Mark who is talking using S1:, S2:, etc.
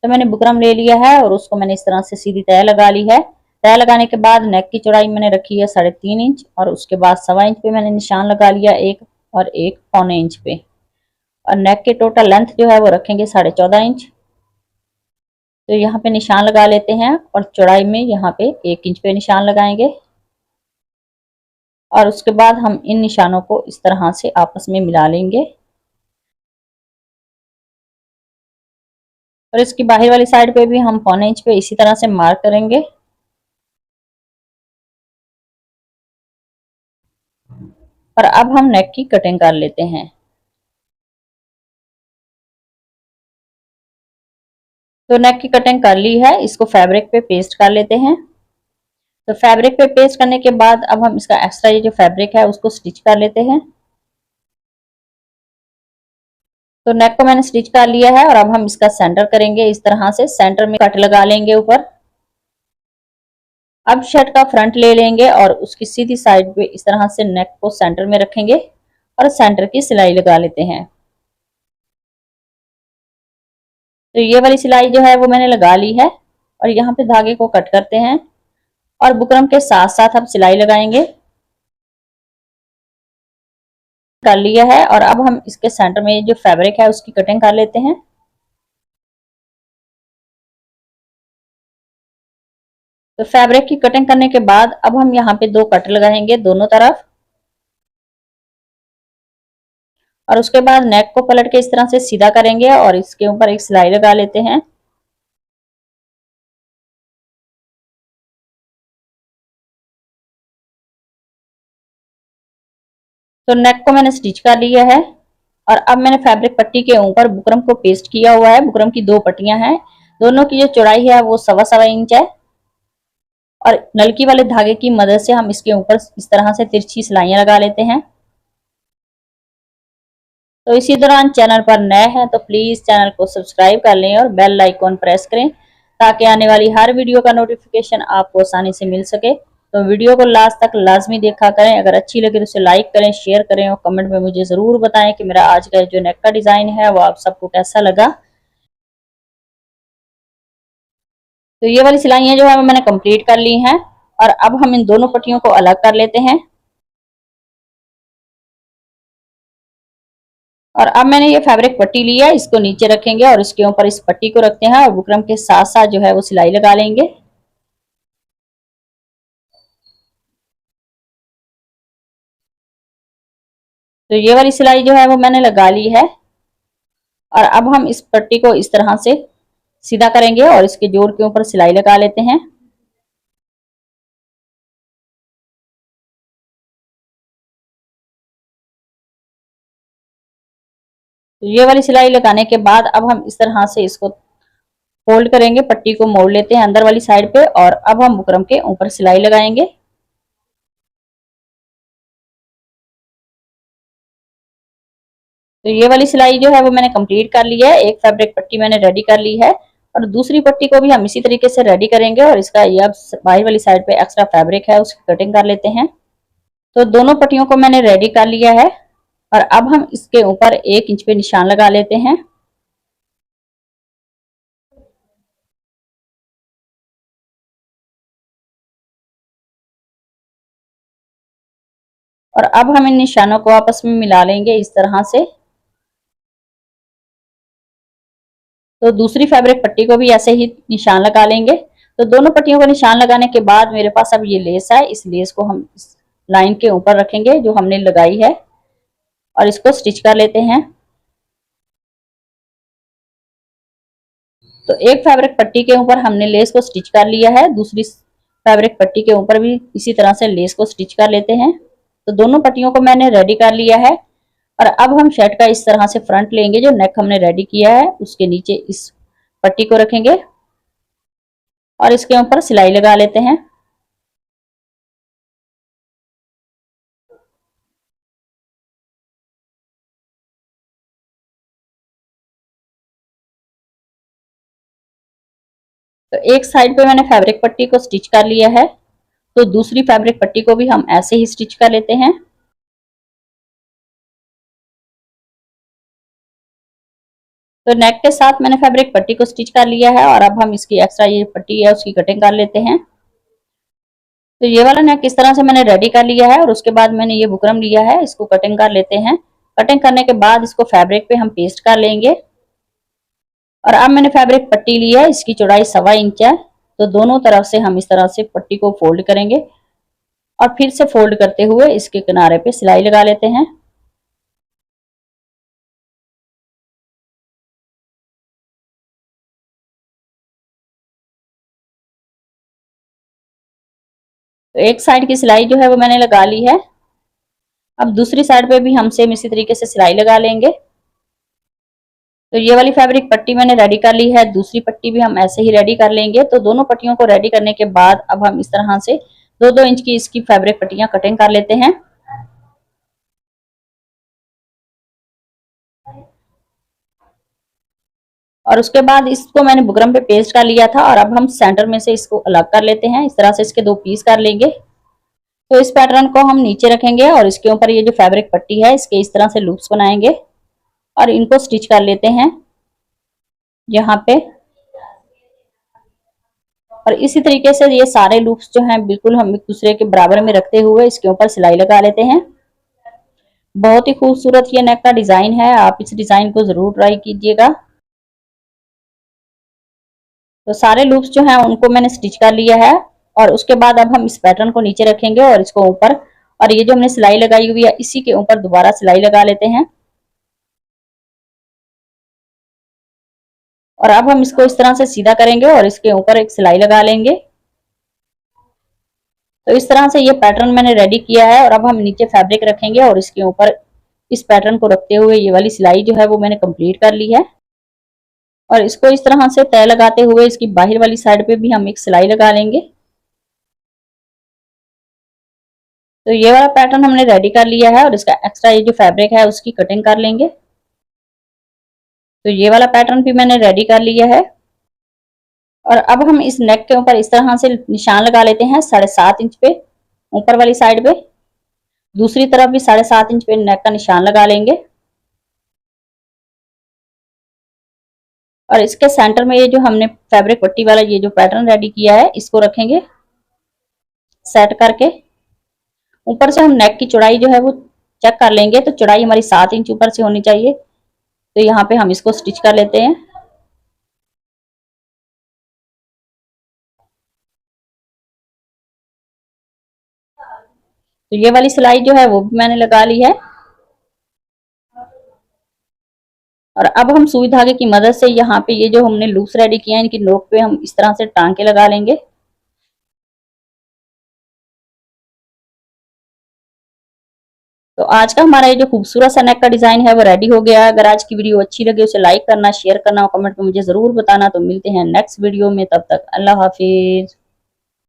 S1: तो मैंने बुकरम ले लिया है और उसको मैंने इस तरह से सीधी तय लगा ली है। तय लगाने के बाद नेक की चौड़ाई मैंने रखी है 3.5 इंच और उसके बाद 1.25 इंच पे मैंने निशान लगा लिया एक, और एक 1.25 इंच पे, और नेक के टोटल लेंथ जो है वो रखेंगे 14.5 इंच। तो यहाँ पे निशान लगा लेते हैं और चौड़ाई में यहाँ पे 1 इंच पे निशान लगाएंगे, और उसके बाद हम इन निशानों को इस तरह से आपस में मिला लेंगे और इसकी बाहर वाली साइड पे भी हम 1.25 इंच पे इसी तरह से मार्क करेंगे। और अब हम नेक की कटिंग कर लेते हैं। तो नेक की कटिंग कर ली है, इसको फैब्रिक पे पेस्ट कर लेते हैं। तो फैब्रिक पे पेस्ट करने के बाद अब हम इसका एक्स्ट्रा ये जो फैब्रिक है उसको स्टिच कर लेते हैं। तो नेक को मैंने स्टिच कर लिया है और अब हम इसका सेंटर करेंगे। इस तरह से सेंटर में कट लगा लेंगे ऊपर। अब शर्ट का फ्रंट ले लेंगे और उसकी सीधी साइड पे इस तरह से नेक को सेंटर में रखेंगे और सेंटर की सिलाई लगा लेते हैं। तो ये वाली सिलाई जो है वो मैंने लगा ली है और यहाँ पे धागे को कट करते हैं और बुकरम के साथ साथ हम सिलाई लगाएंगे। कर लिया है और अब हम इसके सेंटर में जो फैब्रिक है उसकी कटिंग कर लेते हैं। तो फैब्रिक की कटिंग करने के बाद अब हम यहाँ पे 2 कट लगाएंगे दोनों तरफ, और उसके बाद नेक को पलट के इस तरह से सीधा करेंगे और इसके ऊपर एक सिलाई लगा लेते हैं। तो नेक को मैंने स्टिच कर लिया है और अब मैंने फैब्रिक पट्टी के ऊपर बुकरम को पेस्ट किया हुआ है। बुकरम की 2 पट्टियां हैं, दोनों की जो चौड़ाई है वो 1.25 इंच है, और नलकी वाले धागे की मदद से हम इसके ऊपर इस तरह से तिरछी सिलाइयां लगा लेते हैं। तो इसी दौरान चैनल पर नए हैं तो प्लीज चैनल को सब्सक्राइब कर लें और बेल आइकॉन प्रेस करें ताकि आने वाली हर वीडियो का नोटिफिकेशन आपको आसानी से मिल सके। तो वीडियो को लास्ट तक लाजमी देखा करें। अगर अच्छी लगे तो उसे लाइक करें, शेयर करें और कमेंट में मुझे जरूर बताएं कि मेरा आज का जो नेक का डिजाइन है वो आप सबको कैसा लगा। तो ये वाली सिलाइयां जो है वो मैंने कंप्लीट कर ली हैं और अब हम इन दोनों पट्टियों को अलग कर लेते हैं। और अब मैंने ये फैब्रिक पट्टी ली है, इसको नीचे रखेंगे और इसके ऊपर इस पट्टी को रखते हैं और बुकरम के साथ साथ जो है वो सिलाई लगा लेंगे। तो ये वाली सिलाई जो है वो मैंने लगा ली है और अब हम इस पट्टी को इस तरह से सीधा करेंगे और इसके जोड़ के ऊपर सिलाई लगा लेते हैं। तो ये वाली सिलाई लगाने के बाद अब हम इस तरह से इसको फोल्ड करेंगे, पट्टी को मोड़ लेते हैं अंदर वाली साइड पे और अब हम बुकरम के ऊपर सिलाई लगाएंगे। तो ये वाली सिलाई जो है वो मैंने कंप्लीट कर ली है। एक फैब्रिक पट्टी मैंने रेडी कर ली है और दूसरी पट्टी को भी हम इसी तरीके से रेडी करेंगे और इसका ये अब बाहर वाली साइड पे एक्स्ट्रा फैब्रिक है उसकी कटिंग कर लेते हैं। तो दोनों पट्टियों को मैंने रेडी कर लिया है और अब हम इसके ऊपर 1 इंच पे निशान लगा लेते हैं। और अब हम इन निशानों को आपस में मिला लेंगे इस तरह से। तो दूसरी फैब्रिक पट्टी को भी ऐसे ही निशान लगा लेंगे। तो दोनों पट्टियों को निशान लगाने के बाद मेरे पास अब ये लेस है, इस लेस को हम इस लाइन के ऊपर रखेंगे जो हमने लगाई है और इसको स्टिच कर लेते हैं। तो एक फैब्रिक पट्टी के ऊपर हमने लेस को स्टिच कर लिया है, दूसरी फैब्रिक पट्टी के ऊपर भी इसी तरह से लेस को स्टिच कर लेते हैं। तो दोनों पट्टियों को मैंने रेडी कर लिया है और अब हम शर्ट का इस तरह से फ्रंट लेंगे, जो नेक हमने रेडी किया है उसके नीचे इस पट्टी को रखेंगे और इसके ऊपर सिलाई लगा लेते हैं। तो एक साइड पे मैंने फैब्रिक पट्टी को स्टिच कर लिया है, तो दूसरी फैब्रिक पट्टी को भी हम ऐसे ही स्टिच कर लेते हैं। तो नेक के साथ मैंने फैब्रिक पट्टी को स्टिच कर लिया है और अब हम इसकी एक्स्ट्रा ये पट्टी है उसकी कटिंग कर लेते हैं। तो ये वाला नेक इस तरह से मैंने रेडी कर लिया है और उसके बाद मैंने ये बुकरम लिया है, इसको कटिंग कर लेते हैं। कटिंग करने के बाद इसको फैब्रिक पे हम पेस्ट कर लेंगे। और अब मैंने फैब्रिक पट्टी ली है, इसकी चौड़ाई 1.25 इंच है। तो दोनों तरफ से हम इस तरह से पट्टी को फोल्ड करेंगे और फिर से फोल्ड करते हुए इसके किनारे पे सिलाई लगा लेते हैं। तो एक साइड की सिलाई जो है वो मैंने लगा ली है। अब दूसरी साइड पे भी हम सेम इसी तरीके से सिलाई लगा लेंगे। तो ये वाली फैब्रिक पट्टी मैंने रेडी कर ली है, दूसरी पट्टी भी हम ऐसे ही रेडी कर लेंगे। तो दोनों पट्टियों को रेडी करने के बाद अब हम इस तरह से 2-2 इंच की इसकी फैब्रिक पट्टियां कटिंग कर लेते हैं। और उसके बाद इसको मैंने बुकरम पे पेस्ट कर लिया था और अब हम सेंटर में से इसको अलग कर लेते हैं। इस तरह से इसके 2 पीस कर लेंगे। तो इस पैटर्न को हम नीचे रखेंगे और इसके ऊपर ये जो फैब्रिक पट्टी है इसके इस तरह से लूप्स बनाएंगे और इनको स्टिच कर लेते हैं यहाँ पे। और इसी तरीके से ये सारे लूप्स जो हैं बिल्कुल हम एक दूसरे के बराबर में रखते हुए इसके ऊपर सिलाई लगा लेते हैं। बहुत ही खूबसूरत ये नेक का डिजाइन है, आप इस डिजाइन को जरूर ट्राई कीजिएगा। तो सारे लूप्स जो हैं उनको मैंने स्टिच कर लिया है और उसके बाद अब हम इस पैटर्न को नीचे रखेंगे और इसको ऊपर, और ये जो हमने सिलाई लगाई हुई है इसी के ऊपर दोबारा सिलाई लगा लेते हैं। और अब हम इसको इस तरह से सीधा करेंगे और इसके ऊपर एक सिलाई लगा लेंगे। तो इस तरह से ये पैटर्न मैंने रेडी किया है और अब हम नीचे फैब्रिक रखेंगे और इसके ऊपर इस पैटर्न को रखते हुए ये वाली सिलाई जो है वो मैंने कंप्लीट कर ली है। और इसको इस तरह से तय लगाते हुए इसकी बाहर वाली साइड पे भी हम एक सिलाई लगा लेंगे। तो ये वाला पैटर्न हमने रेडी कर लिया है और इसका एक्स्ट्रा ये जो फैब्रिक है उसकी कटिंग कर लेंगे। तो ये वाला पैटर्न भी मैंने रेडी कर लिया है और अब हम इस नेक के ऊपर इस तरह से निशान लगा लेते हैं 7.5 इंच पे ऊपर वाली साइड पे। दूसरी तरफ भी 7.5 इंच पे नेक का निशान लगा लेंगे और इसके सेंटर में ये जो हमने फैब्रिक पट्टी वाला ये जो पैटर्न रेडी किया है इसको रखेंगे सेट करके। ऊपर से हम नेक की चौड़ाई जो है वो चेक कर लेंगे। तो चौड़ाई हमारी 7 इंच ऊपर से होनी चाहिए। तो यहाँ पे हम इसको स्टिच कर लेते हैं। तो ये वाली सिलाई जो है वो भी मैंने लगा ली है और अब हम सुई धागे की मदद से यहाँ पे ये जो हमने लूप्स रेडी किए हैं इनकी नोक पे हम इस तरह से टांके लगा लेंगे। तो आज का हमारा ये जो खूबसूरत सा नेक का डिजाइन है वो रेडी हो गया है। अगर आज की वीडियो अच्छी लगे उसे लाइक करना, शेयर करना और कमेंट में मुझे जरूर बताना। तो मिलते हैं नेक्स्ट वीडियो में, तब तक अल्लाह हाफिज।